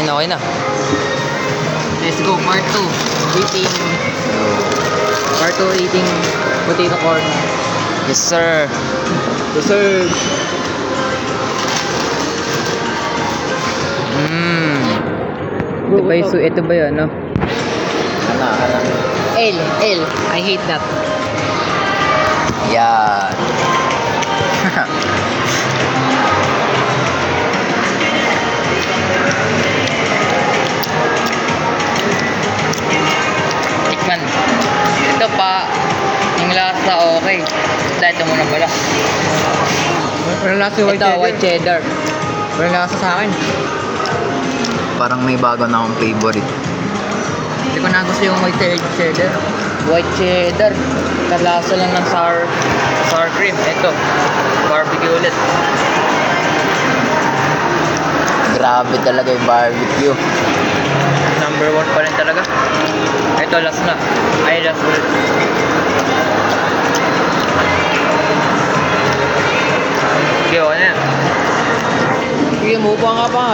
Ayun, okay na. Let's go, part 2. Eating. Part 2 eating potato corn. Yes, sir. Yes, sir. Ito ba yun, no? Ano? L. I hate that. Yan. Tikman. Ito pa, yung lasa okay. Ito muna pala. Walang lasa yung Ito, white cheddar. Walang lasa sa akin. Parang may bago na akong favorite. Hindi ko na gusto yung white cheddar. White cheddar. Kalasa lang ng sour cream. Ito, barbecue ulit. Grabe talaga yung barbecue. Number 1 pa rin talaga. Ito, last na. Ay, last ulit. Okay, okay na yan. Sige, mupa nga pa nga.